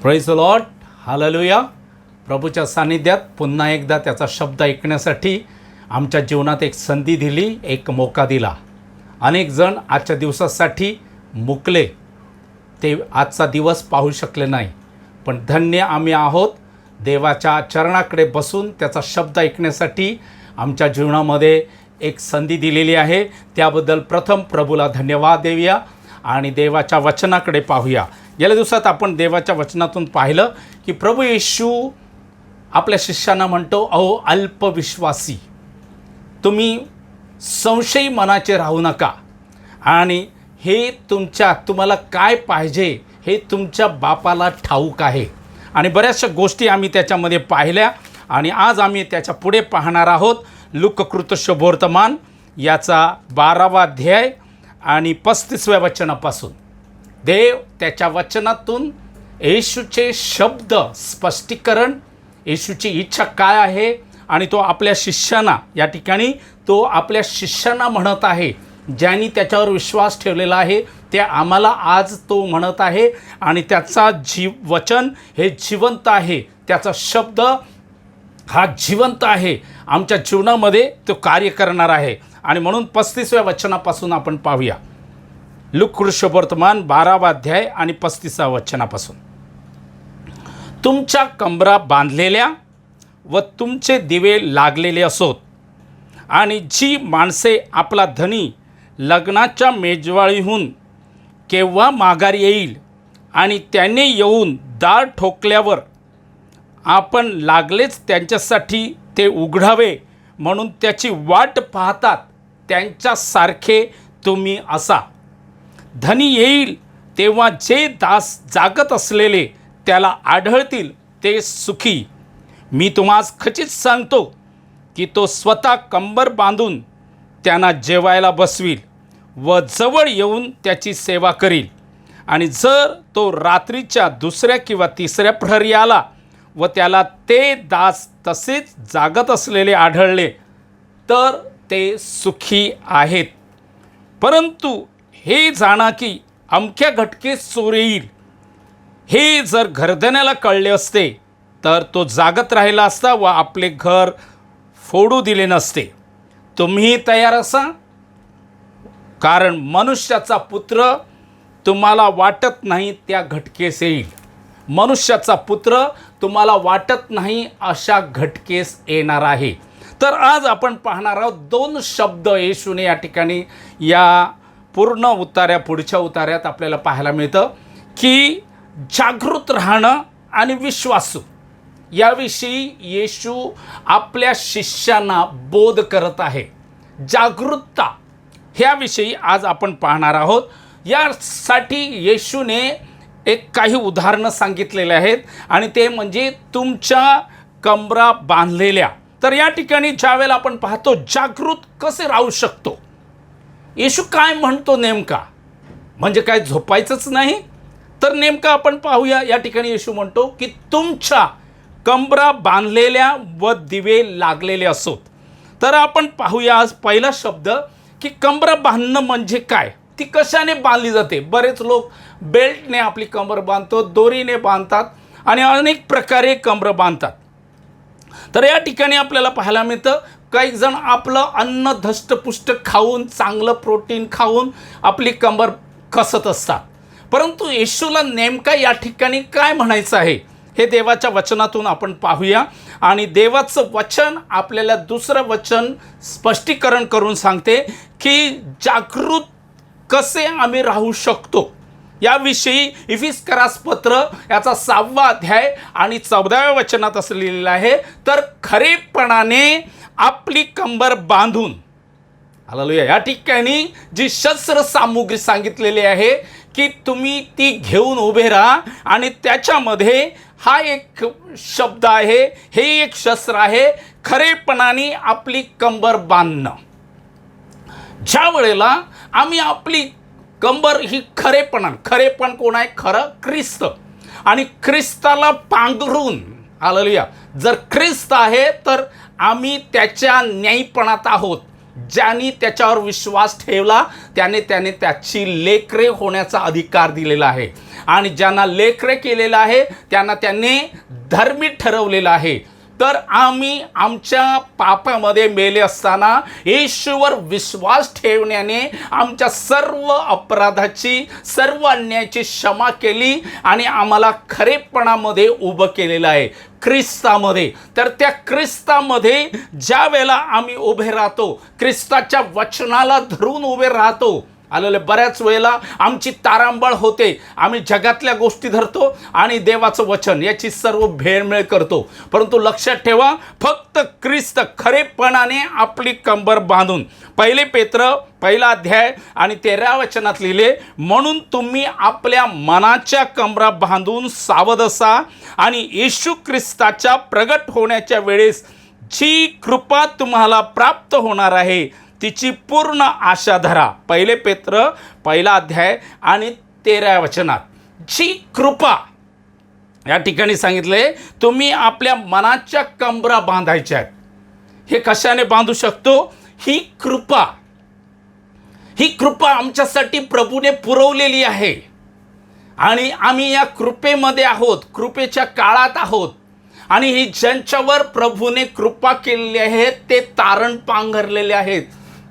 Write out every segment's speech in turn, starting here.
Praise the Lord, hallelujah. प्रभूच्या सानिध्यात पुन्हा एकदा त्याचा शब्द ऐकण्यासाठी आमच्या जीवनात एक संधी दिली, एक मोका दिला. अनेक जण आजच्या दिवसासाठी मुकले, ते आजचा दिवस पाहू शकले नाही. पण धन्य आम्ही आहोत, देवाच्या चरणाकडे बसून त्याचा शब्द ऐकण्यासाठी आमच्या जीवनामध्ये एक संधी दिलेली आहे. त्याबद्दल प्रथम प्रभूला धन्यवाद देऊया आणि देवाच्या वचनाकडे पाहूया. गेल्या दिवसात आपण देवाच्या वचनातून पाहिलं की प्रभू येशू आपल्या शिष्यांना म्हणतो, अहो अल्पविश्वासी, तुम्ही संशयी मनाचे राहू नका आणि हे तुम्हाला काय पाहिजे हे तुमच्या बापाला ठाऊक आहे. आणि बऱ्याचशा गोष्टी आम्ही त्याच्यामध्ये पाहिल्या आणि आज आम्ही त्याच्या पुढे पाहणार आहोत. लूककृत शुभवर्तमान याचा 12वा अध्याय आणि 35व्या वचनापासून देव त्याच्या वचनातून येशूचे शब्द, स्पष्टीकरण, येशूची इच्छा काय आहे आणि तो आपल्या शिष्यांना, या ठिकाणी तो आपल्या शिष्यांना म्हणत आहे, ज्यांनी त्याच्यावर विश्वास ठेवलेला आहे ते आम्हाला आज तो म्हणत आहे. आणि त्याचा वचन हे जिवंत आहे, त्याचा शब्द हा जिवंत आहे, आमच्या जीवनामध्ये तो कार्य करणार आहे. आणि म्हणून 35व्या वचनापासून आपण पाहूया. लूककृत शुभवर्तमान 12वा अध्याय आणि 35व्या वचनापासून. तुमच्या कंबरा बांधलेल्या व तुमचे दिवे लागलेले असोत आणि जी माणसे आपला धनी लग्नाच्या मेजवाळीहून केव्हा माघारी येईल आणि त्याने येऊन दार ठोकल्यावर आपण लागलेच त्यांच्यासाठी ते उघडावे म्हणून त्याची वाट पाहतात, त्यांच्यासारखे तुम्ही असा. धनी येईल तेव्हा जे दास जागत असलेले त्याला आढळतील ते सुखी. मी तुम्हास खचित सांगतो की तो स्वतः कंबर बांधून त्यांना जेवायला बसवील व जवळ येऊन त्याची सेवा करील. आणि जर तो रात्रीच्या 2ऱ्या किंवा 3ऱ्या प्रहरी आला व त्याला ते दास तसेच जागत असलेले आढळले तर ते सुखी आहेत. परंतु हे जाणा की अमक्या घटकेस चोर येईल, हे जर घरधण्याला कळले असते तर तो जागत राहिला असता व आपले घर फोडू दिले नसते. तुम्ही तयार असा, कारण मनुष्याचा पुत्र तुम्हाला वाटत नाही त्या घटकेस येईल. मनुष्याचा पुत्र तुम्हाला वाटत नाही अशा घटकेस येणार आहे. तर आज आपण पाहणार आहोत 2 शब्द येशूने या ठिकाणी, या पूर्ण उतार्या पुढच्या उतार्यात आपल्याला पाहायला मिळतं की जागृत राहणं आणि विश्वासू याविषयी येशू आपल्या शिष्यांना बोध करत आहे. जागरूकता ह्याविषयी आज आपण पाहणार आहोत. यासाठी येशूने काही उदाहरणं सांगितलेले आहेत आणि ते म्हणजे तुमच्या कंबरा बांधलेल्या. तर या ठिकाणी ज्यावेळेला आपण पाहतो जागृत कसे राहू शकतो, येशू काय म्हणतो नेमका, म्हणजे काय झोपायचंच नाही, तर नेमकं आपण पाहूया. या ठिकाणी येशू म्हणतो की तुमच्या कंबरा बांधलेल्या व दिवे लागलेले असोत. तर आपण पाहूया आज पहिला शब्द की कंबरा बांधणं म्हणजे काय, ती कशाने बांधली जाते. बरेच लोक बेल्टने आपली कंबर बांधतो, दोरीने बांधतात आणि अनेक प्रकारे कंबर बांधतात. तर या ठिकाणी आपल्याला पाहायला मिळतं काही जण आपलं अन्न धष्टपुष्ट खाऊन, चांगलं प्रोटीन खाऊन आपली कंबर कसत असतात. परंतु येशूला नेमका या ठिकाणी काय म्हणायचं आहे हे देवाच्या वचनातून आपण पाहूया. आणि देवाचं वचन आपल्याला दुसरं वचन स्पष्टीकरण करून सांगते की जागृत कसे आम्ही राहू शकतो याविषयी इफिस्करास पत्र याचा 6वा अध्याय आणि 14व्या वचनात असं लिहिलेलं आहे. तर खरेपणाने आपली कंबर बांधून, हालेलुया, या ठिकाणी जी शस्त्र सामुग्री सांगितलेली आहे की तुम्ही ती घेऊन उभे राहा. आणि त्याच्यामध्ये हा एक शब्द आहे, हे एक शस्त्र आहे, खरेपणाने आपली कंबर बांधणं. ज्या वेळेला आम्ही आपली कंबर ही खरेपण कोण आहे, खरं ख्रिस्त, आणि ख्रिस्ताला पांघरून, हालेलुया, जर ख्रिस्त आहे तर आम्ही त्याच्या न्यायपणात आहोत. ज्यांनी त्याच्यावर विश्वास ठेवला त्याने त्याची लेकरे होण्याचा अधिकार दिलेला आहे. आणि ज्यांना लेकरे केलेलं आहे त्यांना त्याने धर्मी ठरवलेलं आहे. तर आम्ही आमच्या पापामध्ये मेले असताना येशूवर विश्वास ठेवण्याने आमच्या सर्व अपराधाची, सर्व अन्यायाची क्षमा केली आणि आम्हाला खरेपणामध्ये उभं केलेलं आहे ख्रिस्तामध्ये. तर त्या ख्रिस्तामध्ये ज्या वेळेला आम्ही उभे राहतो, ख्रिस्ताच्या वचनाला धरून उभे राहतो, बऱ्याच वेळेला आमची तारांबळ होते. आम्ही जगातल्या गोष्टी धरतो आणि देवाचं वचन याची सर्व भेळमेळ करतो. परंतु लक्षात ठेवा, फक्त ख्रिस्त खरेपणाने आपली कंबर बांधून, 1 पेत्र 1 अध्याय आणि 13 वचनात लिहिले, म्हणून तुम्ही आपल्या मनाच्या कंबरा बांधून सावध असा आणि येशू ख्रिस्ताच्या प्रगट होण्याच्या वेळेस जी कृपा तुम्हाला प्राप्त होणार आहे तिची पूर्ण आशा धरा. 1 पेत्र 1 अध्याय आणि 13 वचनात जी कृपा या ठिकाणी सांगितले, तुम्ही आपल्या मनाच्या कंबरा बांधायच्या आहेत. हे कशाने बांधू शकतो? ही कृपा आमच्यासाठी प्रभूने पुरवलेली आहे आणि आम्ही या कृपेमध्ये आहोत, कृपेच्या काळात आहोत. आणि ही ज्यांच्यावर प्रभूने कृपा केलेली आहे ते तारण पांघरलेले आहेत.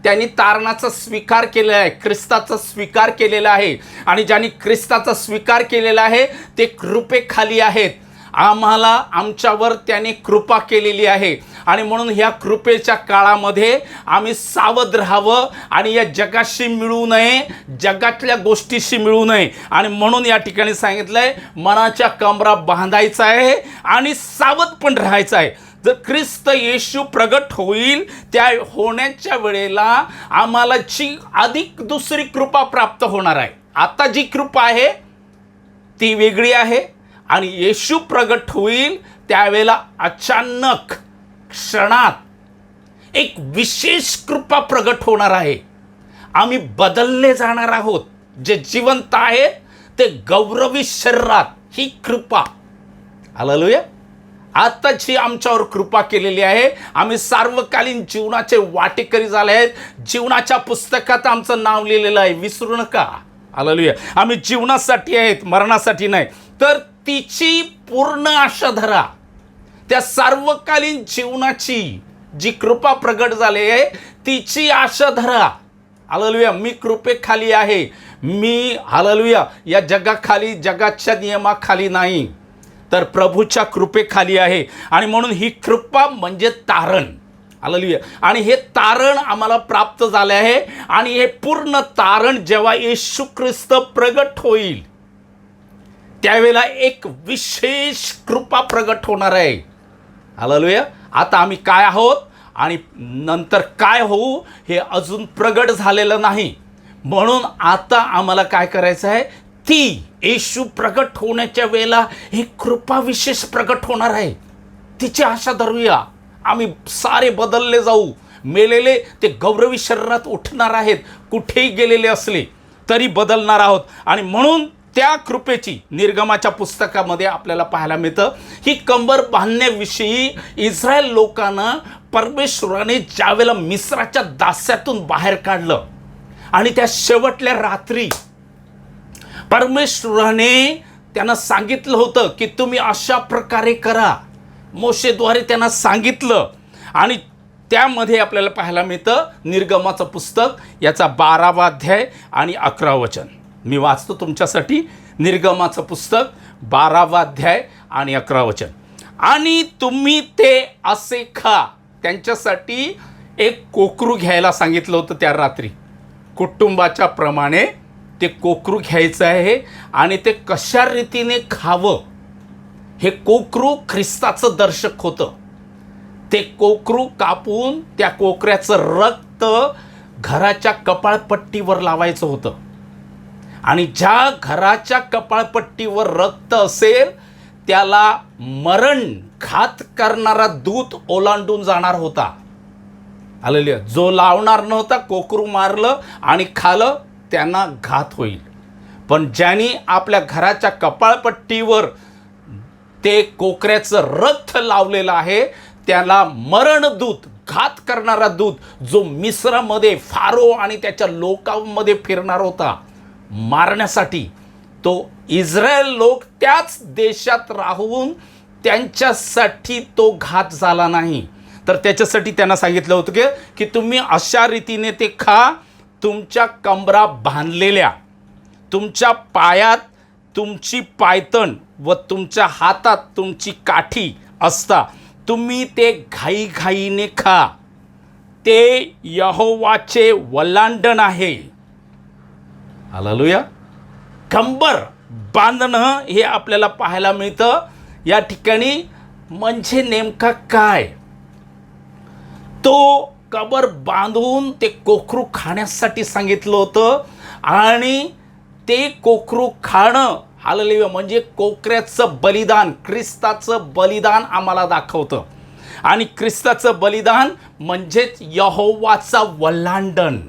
त्यांनी तारणाचा स्वीकार केलेला आहे, ख्रिस्ताचा स्वीकार केलेला आहे. आणि ज्यांनी ख्रिस्ताचा स्वीकार केलेला आहे ते कृपेखाली आहेत. आम्हाला आमच्यावर त्याने कृपा केलेली आहे आणि म्हणून ह्या कृपेच्या काळामध्ये आम्ही सावध राहावं आणि या जगाशी मिळू नये, जगातल्या गोष्टीशी मिळू नये. आणि म्हणून या ठिकाणी सांगितलं आहे, मनाच्या कंबरा बांधायचा आहे आणि सावध पण राहायचं आहे. जर ख्रिस्त येशू प्रगट होईल त्या होण्याच्या वेळेला आम्हाला जी अधिक दुसरी कृपा प्राप्त होणार आहे. आता जी कृपा आहे ती वेगळी आहे आणि येशू प्रगट होईल त्यावेळेला अचानक क्षणात एक विशेष कृपा प्रगट होणार आहे. आम्ही बदलले जाणार आहोत. जे जिवंत आहेत ते गौरवी शरीरात ही कृपा, हालेलुया, आता जी आमच्यावर कृपा केलेली आहे, आम्ही सार्वकालीन जीवनाचे वाटेकरी झाले आहेत. जीवनाच्या पुस्तकात आमचं नाव लिहिलेलं आहे, विसरू नका. हालेलुया. आम्ही जीवनासाठी आहेत, मरणासाठी नाही. तर तिची पूर्ण आशा धरा. त्या सार्वकालीन जीवनाची जी कृपा प्रगट झाली आहे तिची आशा धरा. हालेलुया. मी कृपेखाली आहे. मी हालेलुया या जगाखाली, जगाच्या नियमाखाली नाही, तर प्रभूच्या कृपेखाली आहे. आणि म्हणून ही कृपा म्हणजे तारण. हालेलुया. आणि हे तारण आम्हाला प्राप्त झाले आहे आणि हे पूर्ण तारण जेव्हा येशू ख्रिस्त प्रगट होईल त्यावेळेला एक विशेष कृपा प्रगट होणार आहे. हालेलुया. आता आम्ही काय आहोत आणि नंतर काय होऊ हे अजून प्रगट झालेलं नाही. म्हणून आता आम्हाला काय करायचं आहे, ती येशू प्रगट होण्याच्या वेळेला ही कृपा विशेष प्रगट होणार आहे, तिची आशा धरूया. आम्ही सारे बदलले जाऊ. मेलेले ते गौरवी शरीरात उठणार आहेत. कुठेही गेलेले असले तरी बदलणार आहोत. आणि म्हणून त्या कृपेची निर्गमाच्या पुस्तकामध्ये आपल्याला पाहायला मिळतं. ही कंबर बांधण्याविषयी इस्रायल लोकांना परमेश्वराने ज्यावेळेला मिस्राच्या दास्यातून बाहेर काढलं आणि त्या शेवटल्या रात्री परमेश्वराने त्यांना सांगितलं होतं की तुम्ही अशा प्रकारे करा. मोशेद्वारे त्यांना सांगितलं आणि त्यामध्ये आपल्याला पाहायला मिळतं निर्गमाचं पुस्तक याचा 12वा अध्याय आणि 11 वचन. मी वाचतो तुमच्यासाठी. निर्गमाचं पुस्तक 12वा अध्याय आणि 11 वचन. आणि तुम्ही ते असे खा. त्यांच्यासाठी एक कोकरू घ्यायला सांगितलं होतं त्या रात्री. कुटुंबाच्या प्रमाणे ते कोकरू घ्यायचं आहे आणि ते कशा रीतीने खावं, हे कोकरू ख्रिस्ताचं दर्शक होतं. ते कोकरू कापून त्या कोकऱ्याचं रक्त घराच्या कपाळपट्टीवर लावायचं होतं आणि ज्या घराच्या कपाळपट्टीवर रक्त असेल त्याला मरण घात करणारा दूत ओलांडून जाणार होता. हालेलुया. जो लावणार नव्हता, कोकरू मारलं आणि खालं, त्यांना घात होईल. पण ज्यांनी आपल्या घराच्या कपाळपट्टीवर ते कोकऱ्याचं रक्त लावलेलं आहे त्याला मरणदूत घात करणारा दूत, जो मिस्रमध्ये फारो आणि त्याच्या लोकांमध्ये फिरणार होता मारण्यासाठी, तो इस्रायल लोक त्याच देशात राहून त्यांच्यासाठी तो घात झाला नाही. तर त्याच्यासाठी त्यांना सांगितलं होतं की तुम्ही अशा रीतीने ते खा, तुमच्या कंबरा बांधलेल्या, तुमच्या पायात तुमची पायतण व तुमच्या हातात तुमची काठी असता तुम्ही ते घाईघाईने खा. ते यहोवाचे वलांडण आहे. हालेलुया. कंबर बांधणं हे आपल्याला पाहायला मिळतं या ठिकाणी. म्हणजे नेमका काय? तो कंबर बांधून ते कोकरू खाण्यासाठी सांगितलं होतं आणि ते कोकरू खाणं, हालेलुया, म्हणजे कोकऱ्याचं बलिदान, ख्रिस्ताचं बलिदान आम्हाला दाखवतं. आणि ख्रिस्ताचं बलिदान म्हणजेच यहोवाचा वल्हांडण.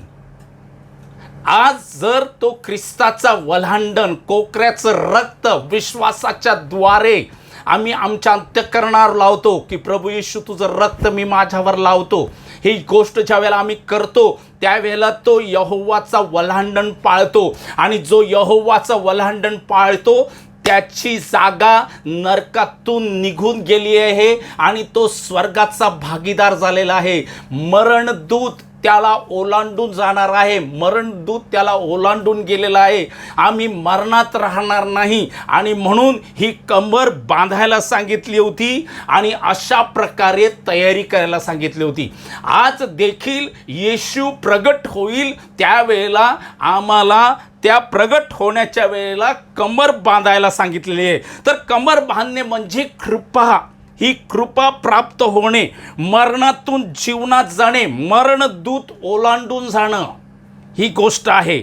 आज जर तो ख्रिस्ताचा वल्हांडण, कोकऱ्याचं रक्त विश्वासाच्या द्वारे आम्ही आमच्या अंतःकरणावर लावतो की प्रभू येशू तुझं रक्त मी माझ्यावर लावतो, ही गोष्ट ज्या वेळेला आम्ही करतो त्यावेळेला तो यहोवाचा वल्हांडण पाळतो. आणि जो यहोवाचा वल्हांडण पाळतो त्याची जागा नरकातून निघून गेली आहे आणि तो स्वर्गाचा भागीदार झालेला आहे. मरणदूत त्याला ओलांडून जाणार आहे, मरणदूत त्याला ओलांडून गेलेला आहे. आम्ही मरणात राहणार नाही आणि म्हणून ही कंबर बांधायला सांगितली होती आणि अशा प्रकारे तयारी करायला सांगितली होती. आज देखील येशू प्रगट होईल त्यावेळेला आम्हाला त्या प्रगट होण्याच्या वेळेला कंबर बांधायला सांगितलेली आहे. तर कंबर बांधणे म्हणजे कृपा. ही कृपा प्राप्त होणे, मरणातून जीवनात जाणे, मरणदूत ओलांडून जाणं, ही गोष्ट आहे.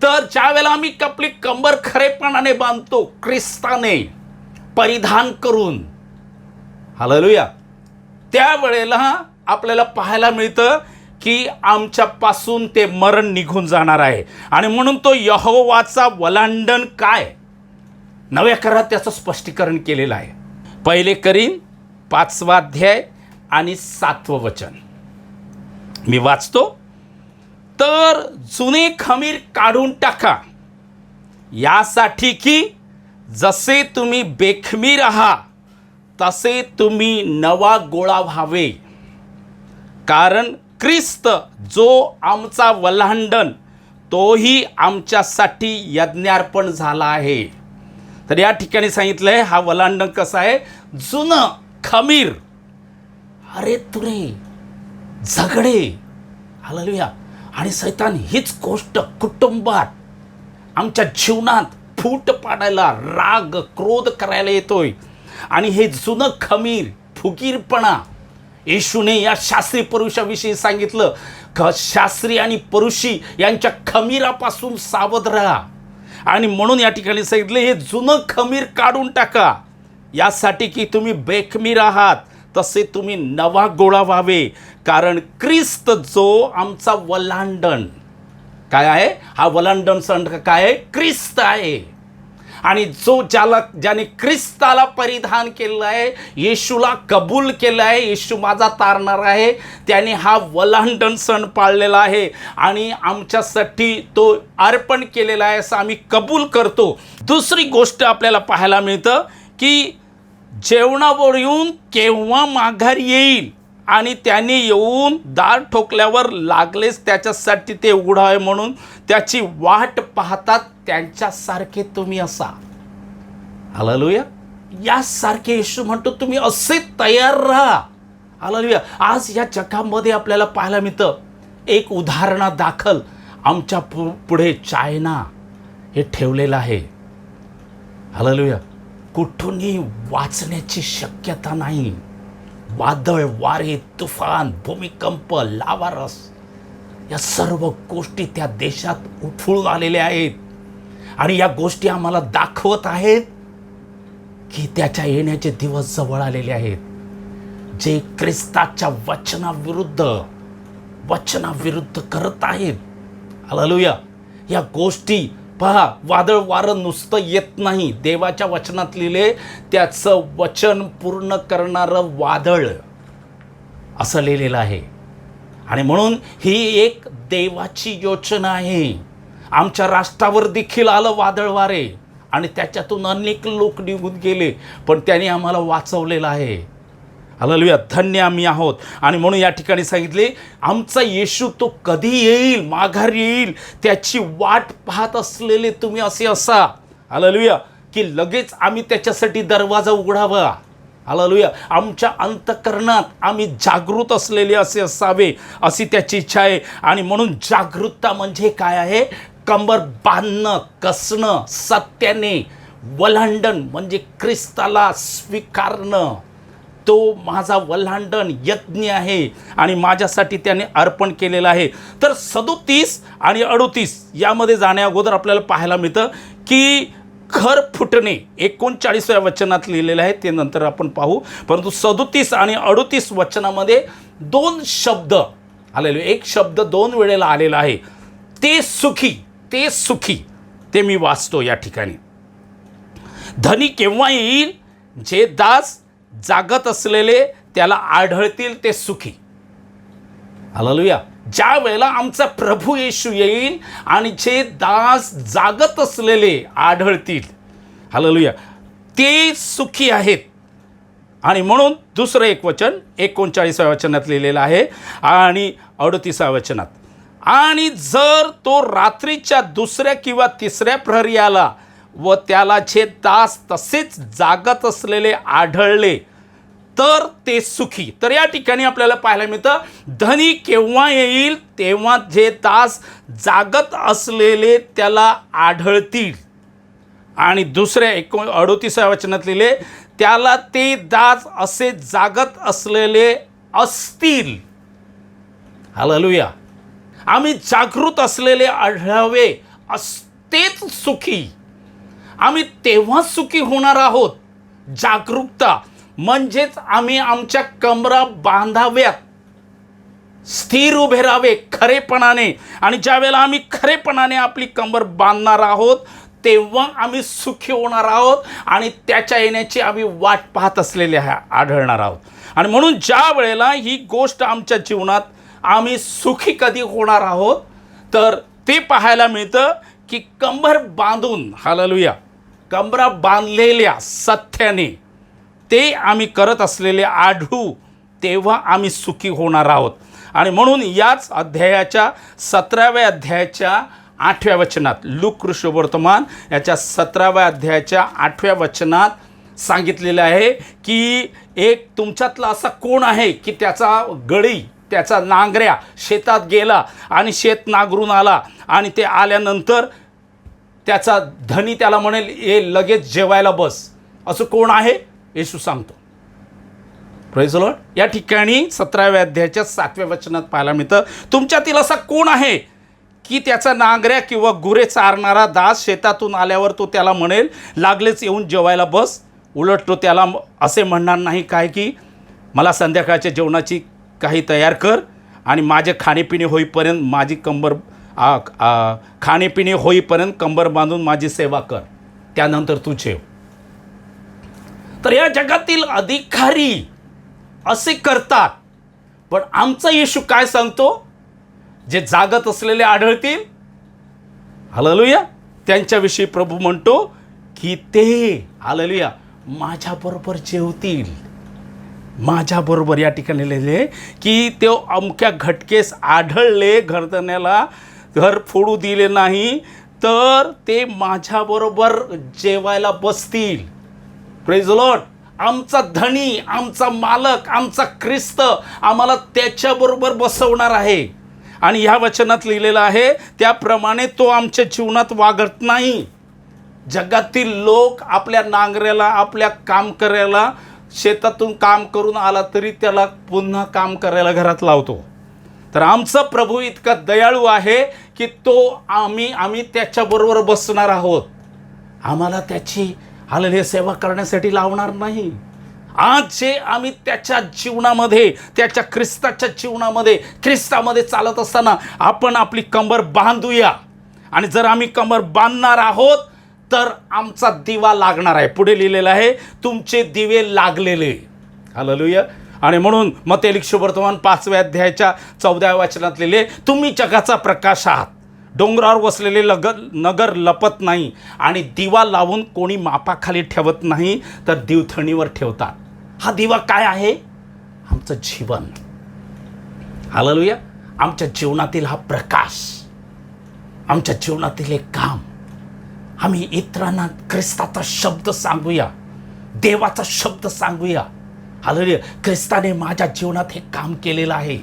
तर ज्या वेळेला आम्ही आपली कंबर खरेपणाने बांधतो, ख्रिस्ताने परिधान करून, हालेलुया, त्यावेळेला आपल्याला पाहायला मिळतं की आमच्यापासून ते मरण निघून जाणार आहे. आणि म्हणून तो यहोवाचा वल्हांडण काय, नव्या करारात त्याचं स्पष्टीकरण केलेलं आहे. 1 करीन 5 अध्याय आणि 7 वचन मी वाचतो. तर जुने खमीर काढून टाका, यासाठी की जसे तुम्ही बेखमीर आहात तसे तुम्ही नवा गोळा व्हावे. कारण ख्रिस्त जो आमचा वल्हांडण, तोही आमच्यासाठी यज्ञार्पण झाला आहे. तर या ठिकाणी सांगितलं आहे हा वल्हांडण कसं आहे, जुनं खमीर, अरे तुरे झगडे, हालेलुया, आणि सैतान हीच गोष्ट कुटुंबात आमच्या जीवनात फूट पाडायला, राग क्रोध करायला येतोय. आणि हे जुनं खमीर, फुगीरपणा, येशूने या शास्त्री पुरुषाविषयी सांगितलं का शास्त्री आणि पुरुषी यांच्या खमीरापासून सावध राहा. आणि म्हणून या ठिकाणी सांगितलं हे जुनं खमीर काढून टाका, यासाठी की तुम्ही बेखमीर आहात तसे तुम्ही नवा गोळा व्हावे. कारण ख्रिस्त जो आमचा वल्हांडण काय आहे, हा वल्हांडण सण काय आहे, ख्रिस्त आहे. आणि ज्याने ख्रिस्ताला परिधान केलं आहे, येशूला कबूल केलं आहे, येशू माझा तारणार आहे, त्याने हा वल्हांडण सण पाळलेला आहे आणि आमच्यासाठी तो अर्पण केलेला आहे असं आम्ही कबूल करतो. दुसरी गोष्ट आपल्याला पाहायला मिळतं की जेवणावर येऊन केव्हा माघार येईल आणि त्याने येऊन दार ठोकल्यावर लागलेच त्याच्यासाठी ते उघडावे म्हणून त्याची वाट पाहतात, त्यांच्यासारखे तुम्ही असा. हालेलुया. यासारखे येशू म्हणतो तुम्ही असे तयार राहा. हालेलुया. आज या जगामध्ये आपल्याला पाहायला मिळतं, एक उदाहरणादाखल आमच्या पुढे चायना हे ठेवलेलं आहे. हालेलुया. कुठूनही वाचण्याची शक्यता नाही. वादळ, वारे, तुफान, भूमिकंप, लावारस, या सर्व गोष्टी त्या देशात उठून आलेल्या आहेत. आणि या गोष्टी आम्हाला दाखवत आहेत की त्याच्या येण्याचे दिवस जवळ आलेले आहेत. जे ख्रिस्ताच्या वचनाविरुद्ध करत आहेत. हालेलुया. या गोष्टी पहा, वादळ वारं नुसतं येत नाही, देवाच्या वचनात लिहिले त्याचं वचन पूर्ण करणारं वादळ असं लिहिलेलं आहे. आणि म्हणून ही एक देवाची योजना आहे. आमच्या राष्ट्रावर देखील आलं वादळ वारे आणि त्याच्यातून अनेक लोक निघून गेले, पण त्याने आम्हाला वाचवलेलं आहे. हालेलुया, धन्य आम्ही आहोत. आणि म्हणून या ठिकाणी सांगितले, आमचा येशू तो कधी येईल, माघारी येईल, त्याची वाट पाहत असलेले तुम्ही असे असा. हालेलुया, की लगेच आम्ही त्याच्यासाठी दरवाजा उघडावा. हालेलुया, आमच्या अंतःकरणात आम्ही जागृत असलेले असे असावे, अशी त्याची इच्छा आहे. आणि म्हणून जागरूकता म्हणजे काय आहे? कंबर बांधणं, कसणं, सत्याने वल्हांडण म्हणजे ख्रिस्ताला स्वीकारणं. तो माझा वल्हांडण यज्ञ आहे आणि माझ्यासाठी त्याने अर्पण केलेलं आहे. तर 37 आणि 38 यामध्ये जाण्या अगोदर आपल्याला पाहायला मिळतं की खर फुटणे 39व्या वचनात लिहिलेलं आहे, ते नंतर आपण पाहू. परंतु 37 आणि 38 वचनामध्ये 2 शब्द आलेले, एक शब्द 2 वेळेला आलेला आहे. ते सुखी, ते सुखी, ते मी वाचतो या ठिकाणी. धनी केव्हा येईल? जे दास जागत असलेले त्याला आढळतील ते सुखी. हालेलुया, ज्या वेळेला आमचा प्रभू येशू येईल आणि जे दास जागत असलेले आढळतील, हालेलुया, ते सुखी आहेत. आणि म्हणून दुसरं एक वचन 39व्या वचनात लिहिलेलं आहे आणि 38व्या वचनात, आणि जर तो रात्रीच्या 2ऱ्या किंवा 3ऱ्या प्रहरी आला व त्याला जे दास तसेच जागत असलेले आढळले तर ते सुखी. तर या ठिकाणी आपल्याला पाहायला मिळतं, धनी केव्हा येईल? तेव्हा जे दास जागत असलेले त्याला आढळतील. आणि दुसऱ्या 38व्या वचनात लिहिले, त्याला ते दास असे जागत असलेले असतील. हालेलुया, आम्ही जागृत असलेले आढळावे, असतेच सुखी. आम्ही तेव्हा सुखी होणार आहोत. जागरूकता म्हणजेच आम्ही आमच्या कमरा बांधाव्यात, स्थिर उभे राहावे खरेपणाने. आणि ज्या वेळेला आम्ही खरेपणाने आपली कंबर बांधणार आहोत तेव्हा आम्ही सुखी होणार आहोत आणि त्याच्या येण्याची आम्ही वाट पाहत असलेले आढळणार आहोत. आणि म्हणून ज्या वेळेला ही गोष्ट आमच्या जीवनात आम्ही सुखी कधी होणार आहोत तर ते पाहायला मिळतं की कंबर बांधून, हालेलुया, कंबरा बांधलेल्या सत्याने ते आम्ही करत असलेले आढळू, तेव्हा आम्ही सुखी होणार आहोत. आणि म्हणून याच अध्यायाच्या 17व्या अध्यायाच्या 8व्या वचनात, लूक वर्तमान याच्या 17व्या अध्यायाच्या 8व्या वचनात सांगितलेलं आहे की एक तुमच्यातला असा कोण आहे की त्याचा गळी, त्याचा नांगऱ्या शेतात गेला आणि शेत नांगरून आला आणि ते आल्यानंतर त्याचा धनी त्याला म्हणेल, ये लगेच जेवायला बस. असं कोण आहे? येशू सांगतो. Praise the Lord. या ठिकाणी 17व्या अध्यायाच्या 7व्या वचनात पाहायला मिळतं, तुमच्यातील असा कोण आहे की त्याचा नांगऱ्या किंवा गुरे चारणारा दास शेतातून आल्यावर तो त्याला म्हणेल, लागलेच येऊन जेवायला बस. उलट तो त्याला असे म्हणणार नाही काय की मला संध्याकाळच्या जेवणाची काही तयार कर आणि माझे खाणेपिणे होईपर्यंत माझी खाणेपिणे होईपर्यंत कंबर बांधून माझी सेवा कर, त्यानंतर तू जेव. तर या जगातील अधिकारी असे करतात, पण आमचा येशू काय सांगतो? जे जागत असलेले आढळतील, हालेलुया, त्यांच्याविषयी प्रभू म्हणतो की ते, हालेलुया, माझ्याबरोबर जेवतील. माझ्याबरोबर या ठिकाणी लिहिले की ते अमक्या घटकेस आढळले, घरधण्याला घर फोडू दिले नाही तर ते माझ्याबरोबर जेवायला बसतील. Praise the Lord. आमचा धनी, आमचा मालक, आमचा ख्रिस्त आम्हाला त्याच्याबरोबर बसवणार आहे. आणि ह्या वचनात लिहिलेलं आहे त्याप्रमाणे तो आमच्या जीवनात वागत नाही. जगातील लोक आपल्या नांगऱ्याला, आपल्या काम करायला, शेतातून काम करून आला तरी त्याला पुन्हा काम करायला घरात लावतो. तर आमचा प्रभू इतका दयाळू आहे की तो आम्ही त्याच्याबरोबर बसणार आहोत. आम्हाला त्याची हालेलुया सेवा करण्यासाठी लावणार नाही. आज जे आम्ही त्याच्या जीवनामध्ये, त्याच्या ख्रिस्ताच्या जीवनामध्ये, ख्रिस्तामध्ये चालत असताना आपण आपली कंबर बांधूया. आणि जर आम्ही कंबर बांधणार आहोत तर आमचा दिवा लागणार आहे. पुढे लिहिलेलं आहे तुमचे दिवे लागलेले. हालेलुया. आणि म्हणून मत्ती लिखित वर्तमान 5व्या अध्यायाच्या 14व्या वचनात लिहिले, तुम्ही जगाचा प्रकाश आहात. डोंगरावर वसलेले नगर लपत नाही आणि दिवा लावून कोणी मापाखाली ठेवत नाही, तर दिवथणीवर ठेवतात. हा दिवा काय आहे? आमचं जीवन. हालेलुया. आमच्या जीवनातील हा प्रकाश, आमच्या जीवनातील एक काम. आम्ही इतरांना ख्रिस्ताचा शब्द सांगूया, देवाचा शब्द सांगूया. हालेलुया. ख्रिस्ताने माझ्या जीवनात हे काम केलेलं आहे.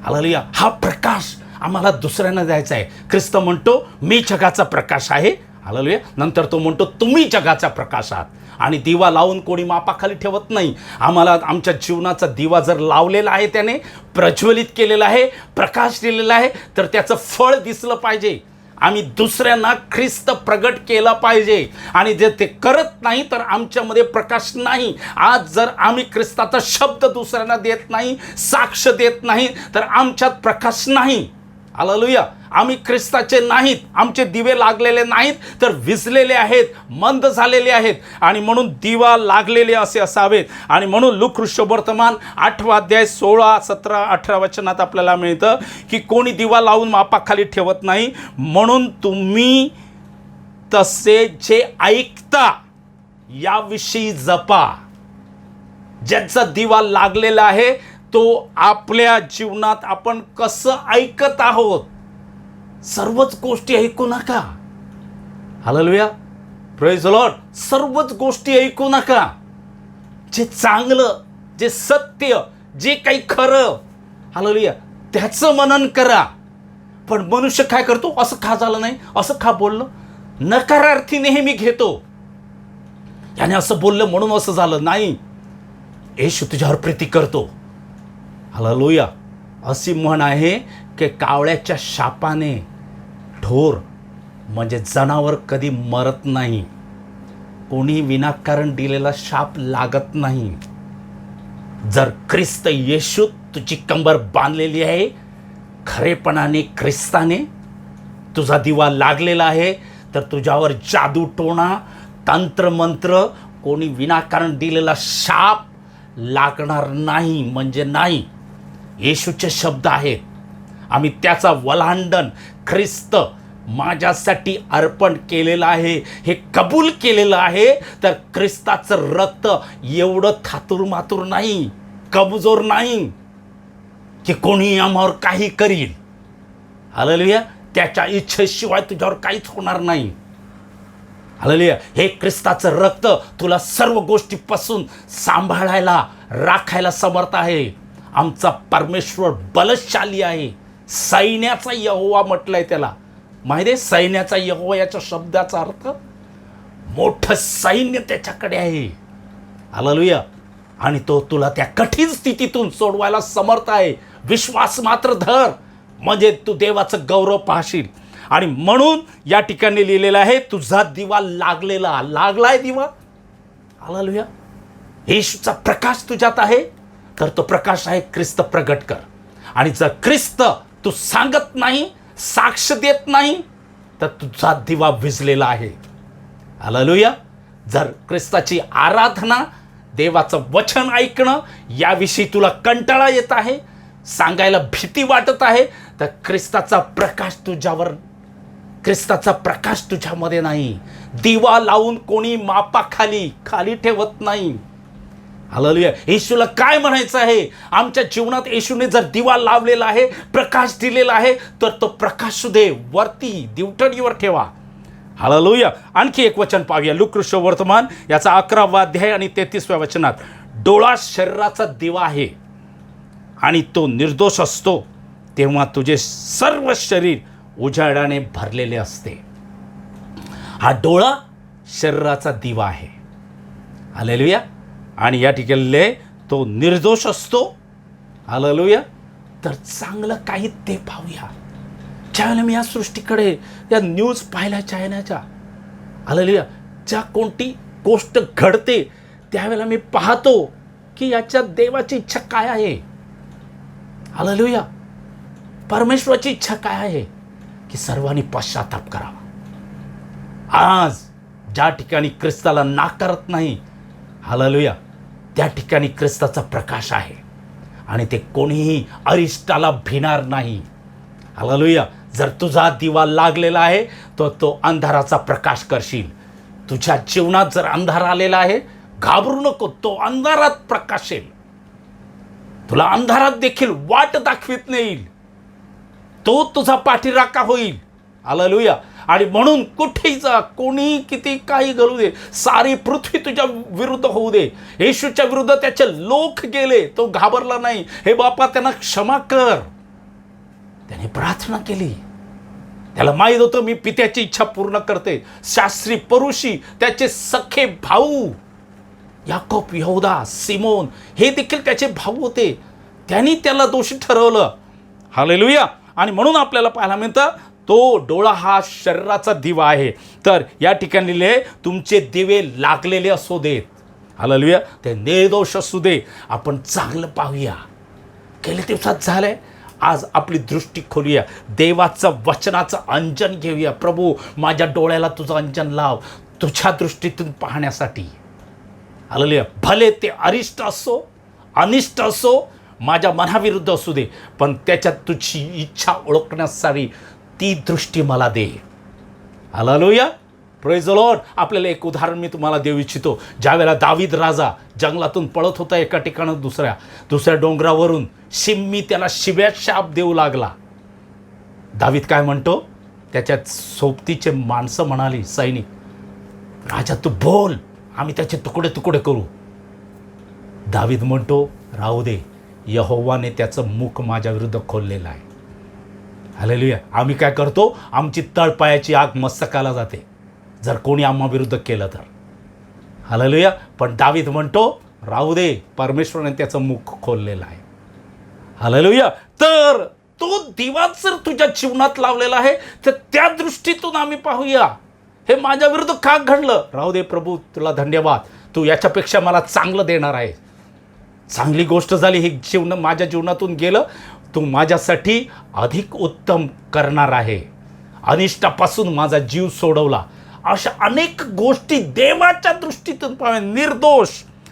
हालेलुया. हा प्रकाश आम्हाला दुसऱ्यांना द्यायचा आहे. ख्रिस्त म्हणतो मी जगाचा प्रकाश आहे. हालेलुया. नंतर तो म्हणतो तुम्ही जगाचा प्रकाश आहात. आणि दिवा लावून कोणी मापाखाली ठेवत नाही. आम्हाला आमच्या जीवनाचा दिवा जर लावलेला आहे, त्याने प्रज्वलित केलेला आहे, प्रकाश दिलेला आहे, तर त्याचं फळ दिसलं पाहिजे. आम्ही दुसऱ्यांना ख्रिस्त प्रगट केला पाहिजे. आणि जर ते करत नाही तर आमच्यामध्ये प्रकाश नाही. आज जर आम्ही ख्रिस्ताचा शब्द दुसऱ्यांना देत नाही, साक्ष देत नाही, तर आमच्यात प्रकाश नाही. हालेलुया. आम्ही ख्रिस्ताचे नाहीत, आमचे दिवे लागलेले नाहीत, तर विझलेले आहेत, मंद झालेले आहेत. आणि म्हणून दिवा लागलेले असे असावेत. आणि म्हणून लूका सुवर्तमान 8वा अध्याय 16, 17, 18 वचनात आपल्याला मिळतं की कोणी दिवा लावून मापाखाली ठेवत नाही, म्हणून तुम्ही तसे जे ऐकता याविषयी जपा. ज्याचा दिवा लागलेला आहे तो आपल्या जीवनात आपण कसं ऐकत आहोत. सर्वच गोष्टी ऐकू नका. हालेलुया. Praise the Lord. सर्वच गोष्टी ऐकू नका. जे चांगलं, जे सत्य, जे काही खरं, हालेलुया, त्याचं मनन करा. पण मनुष्य काय करतो? असं का झालं नाही, असं का बोललं, नकारार्थी नेहमी घेतो. याने असं बोललं म्हणून असं झालं. नाही, येशू तुझ्यावर प्रीती करतो. हालेलुया. अशी म्हण आहे की कावळ्याच्या शापाने ढोर म्हणजे जनावर कधी मरत नाही. कोणी विनाकारण दिलेला शाप लागत नाही. जर ख्रिस्त येशूत तुझी कंबर बांधलेली आहे, खरेपणाने ख्रिस्ताने तुझा दिवा लागलेला आहे, तर तुझ्यावर जादू टोणा, तंत्रमंत्र, कोणी विनाकारण दिलेला शाप लागणार नाही. म्हणजे नाही. येशूचे शब्द आहेत. आम्ही त्याचा वल्हांडण ख्रिस्त माझ्यासाठी अर्पण केलेलं आहे, हे कबूल केलेलं आहे. तर ख्रिस्ताचं रक्त एवढं थातुरमातुर नाही, कमजोर नाही की कोणी आम्हावर काही करील. हालेलुया. त्याच्या इच्छेशिवाय तुझ्यावर काहीच होणार नाही. हालेलुया. हे ख्रिस्ताचं रक्त तुला सर्व गोष्टीपासून सांभाळायला, राखायला समर्थ आहे. आमचा परमेश्वर बलशाली आहे. सैन्याचा यहोवा म्हटलंय त्याला. माहिती आहे सैन्याचा यहोवा याच्या शब्दाचा अर्थ? मोठं सैन्य त्याच्याकडे आहे. हालेलुया. आणि तो तुला त्या कठीण स्थितीतून सोडवायला समर्थ आहे. विश्वास मात्र धर, म्हणजे तू देवाचं गौरव पाहशील. आणि म्हणून या ठिकाणी लिहिलेलं आहे, तुझा दिवा लागलाय दिवा. हालेलुया. येशूचा प्रकाश तुझ्यात आहे, तर तो प्रकाश आहे ख्रिस्त प्रगट कर. आणि जर ख्रिस्त तू सांगत नाही, साक्ष देत नाही, तर तुझा दिवा विझलेला आहे. हालेलुया. जर ख्रिस्ताची आराधना, देवाचं वचन ऐकणं याविषयी तुला कंटाळा येत आहे, सांगायला भीती वाटत आहे, तर ख्रिस्ताचा प्रकाश तुझ्यामध्ये नाही. दिवा लावून कोणी मापाखाली ठेवत नाही. हालेलुया. येशूला काय म्हणायचं आहे? आमच्या जीवनात येशूने जर दिवा लावलेला आहे, प्रकाश दिलेला आहे, तर तो प्रकाश दे, वरती दिवटणीवर ठेवा. हालेलुया. आणखी एक वचन पाहूया. लूका सुवर्तमान याचा 11वा अध्याय आणि 33व्या वचनात, डोळा शरीराचा दिवा आहे आणि तो निर्दोष असतो तेव्हा तुझे सर्व शरीर उजाडाने भरलेले असते. हा डोळा शरीराचा दिवा आहे. हालेलुया. आणि या ठिकाणी तो निर्दोष असतो. हालेलुया. तर चांगलं काही ते पाहूया. ज्यावेळेला मी या सृष्टीकडे या न्यूज पाहिल्या चायनाच्या, हालेलुया, ज्या कोणती गोष्ट घडते त्यावेळेला मी पाहतो की याच्या देवाची इच्छा काय आहे. हालेलुया. परमेश्वराची इच्छा काय आहे की सर्वांनी पश्चाताप करावा. आज ज्या ठिकाणी ख्रिस्ताला नाकारत नाही, हालेलुया, त्या ठिकाणी ख्रिस्ताचा प्रकाश आहे आणि ते कोणीही अरिष्टाला भिणार नाही. हालेलुया. जर तुझा दिवा लागलेला आहे तर तो अंधाराचा प्रकाश करशील. तुझ्या जीवनात जर अंधार आलेला आहे, घाबरू नको, तो अंधारात प्रकाशेल. तुला अंधारात देखील वाट दाखवित नाही, तो तुझा पाठीराखा होईल. हालेलुया. आणि म्हणून कुठेही जा, कोणी किती काही घालू दे, सारी पृथ्वी तुझ्या विरुद्ध होऊ दे, येशूच्या विरुद्ध त्याचे लोक गेले, तो घाबरला नाही. हे बापा, त्यांना क्षमा कर. त्याने प्रार्थना केली. त्याला माहीत होतं मी पित्याची इच्छा पूर्ण करते. शास्त्री परुषी, त्याचे सखे भाऊ याकोब, यहूदा, सिमोन हे देखील त्याचे भाऊ होते. त्यांनी त्याला दोषी ठरवलं. हालेलुया. आणि म्हणून आपल्याला पाहायला मिळतं, तो डोळा हा शरीराचा दिवा आहे. तर या ठिकाणी लिहिले, तुमचे दिवे लागलेले असू देत. हालेलुया. ते निर्दोष असू दे. आपण चांगलं पाहूया. गेल्या दिवसात झालंय, आज आपली दृष्टी खोलूया. देवाचं वचनाचं अंजन घेऊया. प्रभू, माझ्या डोळ्याला तुझं अंजन लाव, तुझ्या दृष्टीतून पाहण्यासाठी. हालेलुया. भले ते अरिष्ट असो, अनिष्ट असो, माझ्या मनाविरुद्ध असू दे, पण त्याच्यात तुझी इच्छा ओळखण्यासाठी ती दृष्टी मला दे. हालेलुया. Praise the Lord. आपल्याला एक उदाहरण मी तुम्हाला देऊ इच्छितो. ज्यावेळेला दावीद राजा जंगलातून पळत होता एका ठिकाणी दुसऱ्या डोंगरावरून, शिम्मी त्याला शिव्यात शाप देऊ लागला. दावीद काय म्हणतो, त्याच्यात सोबतीचे माणसं म्हणाली, सैनिक, राजा तू बोल, आम्ही त्याचे तुकडे तुकडे करू. दावीद म्हणतो, राहू दे, यहोवाने त्याचं मुख माझ्या विरुद्ध खोललेलं आहे. हालेलुया. आम्ही काय करतो, आमची तळपायाची आग मस्तकाला जाते जर कोणी आम्हा विरुद्ध केलं तर. हालेलुया. पण दावीद म्हणतो, राहू दे, परमेश्वराने त्याचं मुख खोललेलं आहे. हालेलुया. तर तो दिवा जर तुझ्या जीवनात लावलेला आहे, तर त्या दृष्टीतून आम्ही पाहूया, हे माझ्या विरुद्ध का घडलं. राहू दे प्रभू, तुला धन्यवाद, तू याच्यापेक्षा मला चांगलं देणार आहे. चांगली गोष्ट झाली, हे माझ्या जीवनातून गेलं, तू माझ्यासाठी अधिक उत्तम करणार आहे. अनिष्टापासून माझा जीव सोडवला. अशा अनेक गोष्टी देवाच्या दृष्टीतून पाहूया. निर्दोष.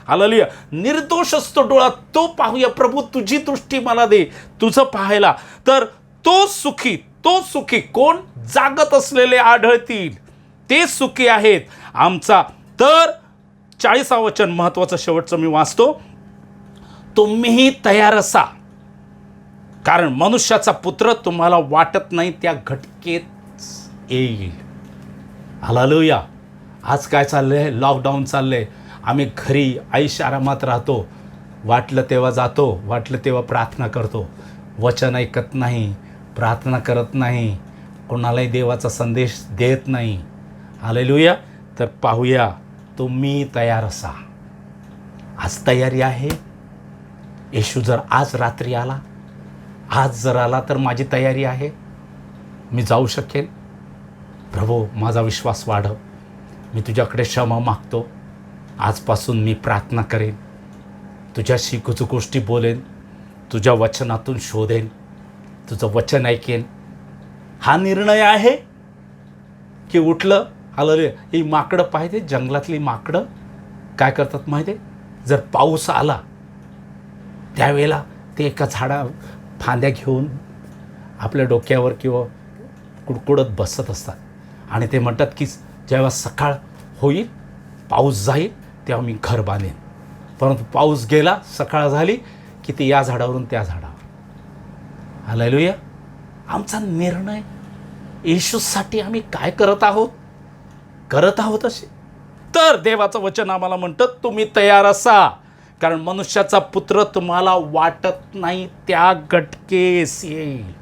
हालेलुया. निर्दोष असतो डोळा, तो पाहूया. प्रभू, तुझी दृष्टी मला दे, तुझं पाहायला. तर तो सुखी कोण, जागत असलेले आढळतील, ते सुखी आहेत. आमचा तर 40 वचन महत्वाचं शेवटचं मी वाचतो. तुम्हीही तयार असा, कारण मनुष्याचा पुत्र तुम्हाला वाटत नाही त्या घटकेत येईल. हालेलुया. आज काय चाललंय, लॉकडाऊन चाललंय. आम्ही घरी ऐश आरामात राहतो. वाटलं तेव्हा जातो, वाटलं तेव्हा प्रार्थना करतो. वचन ऐकत नाही, प्रार्थना करत नाही, कोणालाही देवाचा संदेश देत नाही. हालेलुया. तर पाहूया, तुम्ही तयार असा. आज तयारी आहे. येशू जर आज रात्री आला, आज जर आला, तर माझी तयारी आहे. मी जाऊ शकेल. प्रभू, माझा विश्वास वाढव. मी तुझ्याकडे क्षमा मागतो. आजपासून मी प्रार्थना करेन, तुझ्याशी कुछ गोष्टी बोलेन, तुझ्या वचनातून शोधेन, तुझं वचन ऐकेन. हा निर्णय आहे की उठलं. हालेलुया. ही माकडं पाहिजे, जंगलातली माकडं काय करतात माहिती आहे, जर पाऊस आला त्यावेळेला ते एका फांद्या घेऊन आपल्या डोक्यावर किंवा कुडकुडत बसत असतात. आणि ते म्हणतात की जेव्हा सकाळ होईल, पाऊस जाईल, तेव्हा मी घर बांधेन. परंतु पाऊस गेला, सकाळ झाली की ते या झाडावरून त्या झाडावर. हालेलुया. आमचा निर्णय येशूसाठी आम्ही काय करत आहोत असे. तर देवाचं वचन आम्हाला म्हणतं, तुम्ही तयार असा, कारण मनुष्याचा पुत्र तुम्हाला वाटत नाही त्या घटकेस येईल.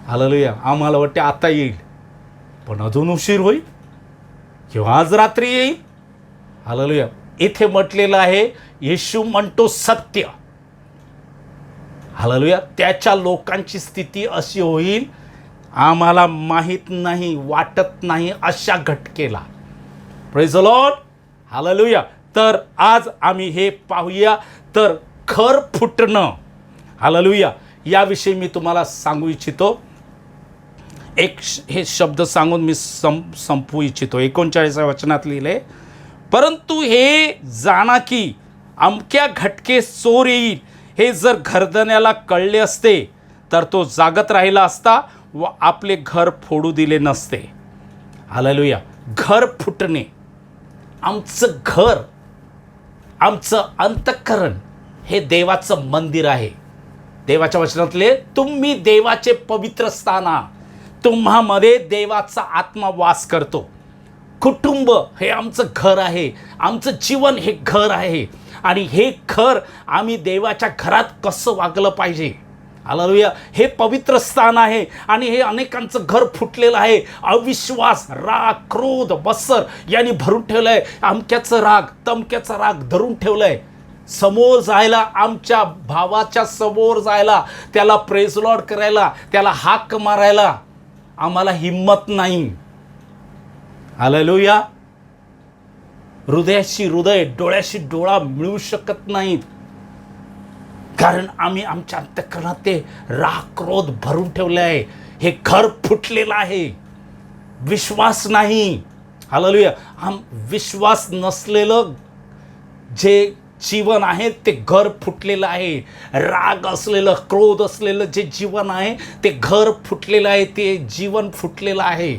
हालेलुया. आम्हाला वाटते आता येईल, पण अजून उशीर होईल किंवा आज रात्री येईल. हालेलुया. इथे म्हटलेलं आहे, येशू म्हणतो सत्य. हालेलुया. त्याच्या लोकांची स्थिती अशी होईल, आम्हाला माहीत नाही, वाटत नाही अशा घटकेला. Praise the Lord. हालेलुया. तर आज आम्ही हे पाहूया. तर खर फुटणं. हालेलुया. याविषयी मी तुम्हाला सांगू इच्छितो. हे शब्द सांगून मी संपवू इच्छितो. 39 वचनात लिहिले, परंतु हे जाणा की अमक्या घटके चोर येईल हे जर घरधण्याला कळले असते तर तो जागत राहिला असता व आपले घर फोडू दिले नसते. हालेलुया. घर फुटणे, आमचं घर, आमचं अंतःकरण हे देवाचं मंदिर आहे. देवाच्या वचनातले तुम्ही देवाचे पवित्र स्थान आहात. तुम्हामध्ये देवाचा आत्मा वास करतो. कुटुंब हे आमचं घर आहे. आमचं जीवन हे घर आहे. आणि हे घर आम्ही देवाच्या घरात कसं वागलं पाहिजे. हालेलुया. हे पवित्र स्थान आहे. आणि हे अनेकांचं घर फुटलेलं आहे. अविश्वास, राग, क्रोध, मत्सर यांनी भरून ठेवलं आहे. अमक्याचं राग, तमक्याचा राग धरून ठेवलं आहे. समोर जायला, आमच्या भावाच्या समोर जायला, त्याला प्रेज लॉर्ड करायला, त्याला हाक मारायला आम्हाला हिम्मत नाही. हालेलुया. हृदयाशी हृदय, डोळ्याशी डोळा मिळू शकत नाहीत. कारण आम्ही आमच्या अंतःकरणात ते राग, क्रोध भरून ठेवले आहे. हे घर फुटलेलं आहे. विश्वास नाही. हालेलुया. विश्वास नसलेलं जे जीवन आहे ते घर फुटलेलं आहे. राग असलेलं, क्रोध असलेलं जे जीवन आहे ते घर फुटलेलं आहे. ते जीवन फुटलेलं आहे.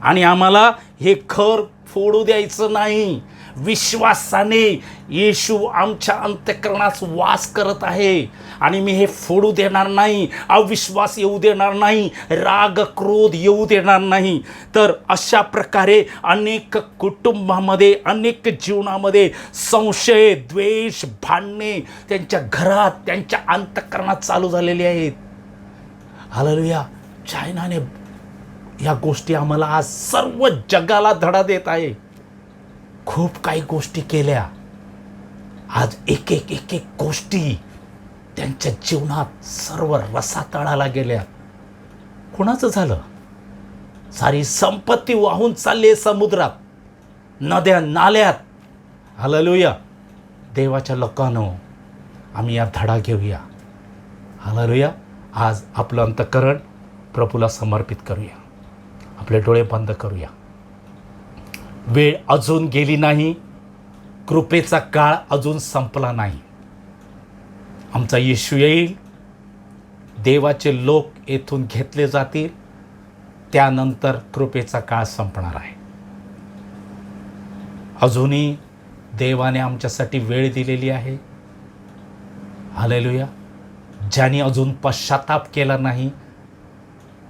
आणि आम्हाला हे घर फोडू द्यायचं नाही. विश्वासाने येशू आमच्या अंतःकरणात वास करत आहे. आणि मी हे फोडू देणार नाही. अविश्वास येऊ देणार नाही. राग, क्रोध येऊ देणार नाही. तर अशा प्रकारे अनेक कुटुंबामध्ये, अनेक जीवनामध्ये संशय, द्वेष, भांडणे त्यांच्या घरात, त्यांच्या अंतःकरणात चालू झालेले आहेत. हालेलुया. चायनाने या गोष्टी आम्हाला आज सर्व जगाला धडा देत आहे. खूप काही गोष्टी केल्या. आज एक एक गोष्टी त्यांच्या जीवनात सर्व रसातळाला गेल्या. कोणाचं झालं? सारी संपत्ती वाहून चालली समुद्रात, नद्या, नाल्यात. हालेलुया. देवाच्या लोकांनो, आम्ही या धडा घेऊया. हालेलुया. आज आपलं अंतःकरण प्रभूला समर्पित करूया. आपले डोळे बंद करूया. वेळ अजून गेली नाही. कृपेचा काळ अजून संपला नाही. आमचा येशू येईल. देवाचे लोक येथून घेतले जातील. त्यानंतर कृपेचा काळ संपणार आहे. अजूनही देवाने आमच्यासाठी वेळ दिलेली आहे. हालेलुया. ज्यांनी अजून पश्चाताप केला नाही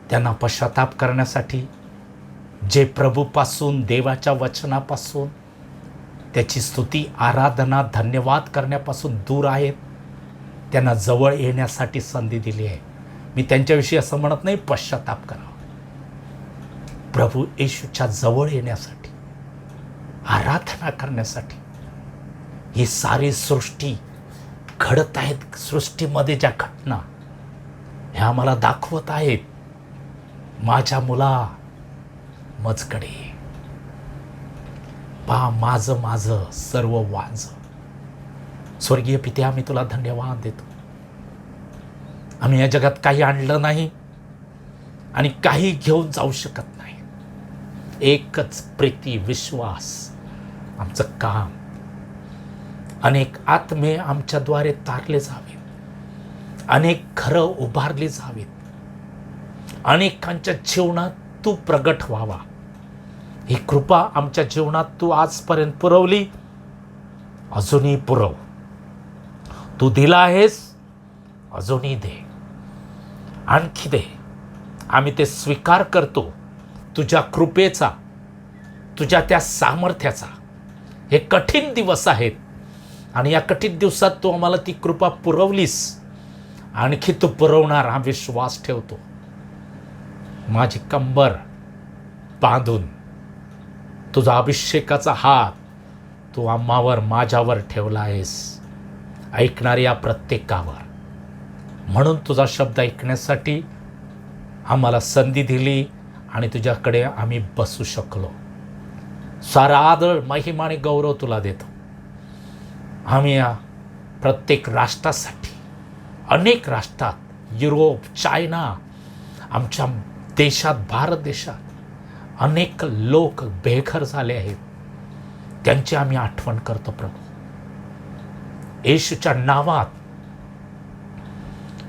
त्यांना पश्चाताप करण्यासाठी, जे प्रभूपासून, देवाच्या वचनापासून, त्याची स्तुती, आराधना, धन्यवाद करण्यापासून दूर आहेत, त्यांना जवळ येण्यासाठी संधी दिली आहे. मी त्यांच्याविषयी असं म्हणत नाही पश्चाताप करावा. प्रभू येशूच्या जवळ येण्यासाठी, आराधना करण्यासाठी ही सारी सृष्टी घडत आहेत. सृष्टीमध्ये ज्या घटना ह्या आम्हाला दाखवत आहेत. माझ्या मुला मजकडे पा, माझं सर्व वाज. स्वर्गीय पिते, आम्ही तुला धन्यवाद देतो. आम्ही या जगात काही आणलं नाही आणि काही घेऊन जाऊ शकत नाही. एकच प्रीती, विश्वास आमचं काम. अनेक आत्मे आमच्याद्वारे तारले जावेत. अनेक घरं उभारली जावीत. अनेकांच्या जीवनात तू प्रगट व्हावा. ही कृपा आमच्या जीवनात तू आजपर्यंत पुरवली, अजूनही पुरव. तू दिला आहेस, अजूनही दे, आणखी दे. आम्ही ते स्वीकार करतो. तुझ्या कृपेचा, तुझ्या त्या सामर्थ्याचा. हे कठीण दिवस आहेत आणि या कठीण दिवसात तू आम्हाला ती कृपा पुरवलीस. आणखी तू पुरवणार हा विश्वास ठेवतो. माझी कंबर बांधून तुझा अभिषेकाचा हात तू आम्हावर, माझ्यावर ठेवला आहेस, ऐकणाऱ्या प्रत्येकावर. म्हणून तुझा शब्द ऐकण्यासाठी आम्हाला संधी दिली आणि तुझ्याकडे आम्ही बसू शकलो. सारा आदर, महिमा आणि गौरव तुला देतो. आम्ही या प्रत्येक राष्ट्रासाठी, अनेक राष्ट्रात, युरोप, चायना, आमच्या देशात, भारत देशात अनेक लोक बेघर झाले आहेत. त्यांची आम्ही आठवण करतो प्रभू. येशूच्या नावात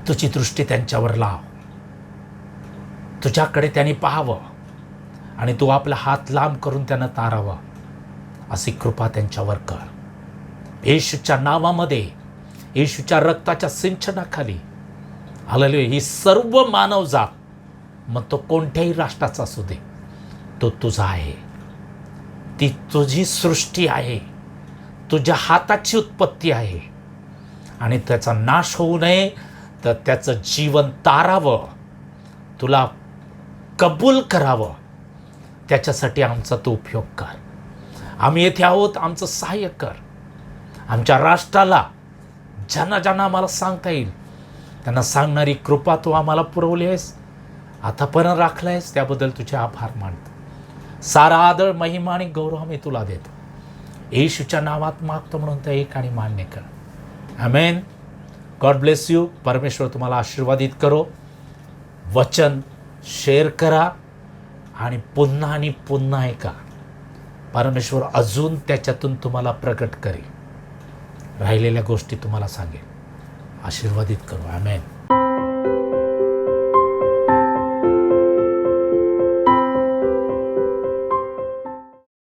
तुझी दृष्टी त्यांच्यावर लाव. तुझ्याकडे त्यांनी पाहावं आणि तू आपला हात लांब करून त्यांना तारावं अशी कृपा त्यांच्यावर कर. येशूच्या नावामध्ये, येशूच्या रक्ताच्या सिंचनाखाली हालेलुया, ही सर्व मानवजात, मग तो कोणत्याही राष्ट्राचा असू दे, तो तुझा आहे. ती तुझी सृष्टी आहे, तुझ्या हाताची उत्पत्ती आहे आणि त्याचा नाश होऊ नये तर त्याचं जीवन तारावं, तुला कबूल करावं, त्याच्यासाठी आमचा तो उपयोग कर. आम्ही येथे आहोत, आमचं सहाय्य कर. आमच्या राष्ट्राला ज्यांना ज्यांना आम्हाला सांगता येईल त्यांना सांगणारी कृपा तू आम्हाला पुरवली आहेस, आतापर्यंत राखलं आहेस, त्याबद्दल तुझे आभार मानतो. सारा आदर, महिमा आणि गौरव आम्ही तुला देतो. येशूच्या नावात मागतो म्हणून ते एक आणि मान्य कर. आमेन. God bless you. परमेश्वर तुम्हाला आशीर्वादित करो. वचन शेअर करा आणि पुन्हा ऐका. परमेश्वर अजून त्याच्यातून तुम्हाला प्रकट करेल, राहिलेल्या गोष्टी तुम्हाला सांगेल. आशीर्वादित करो. आमेन.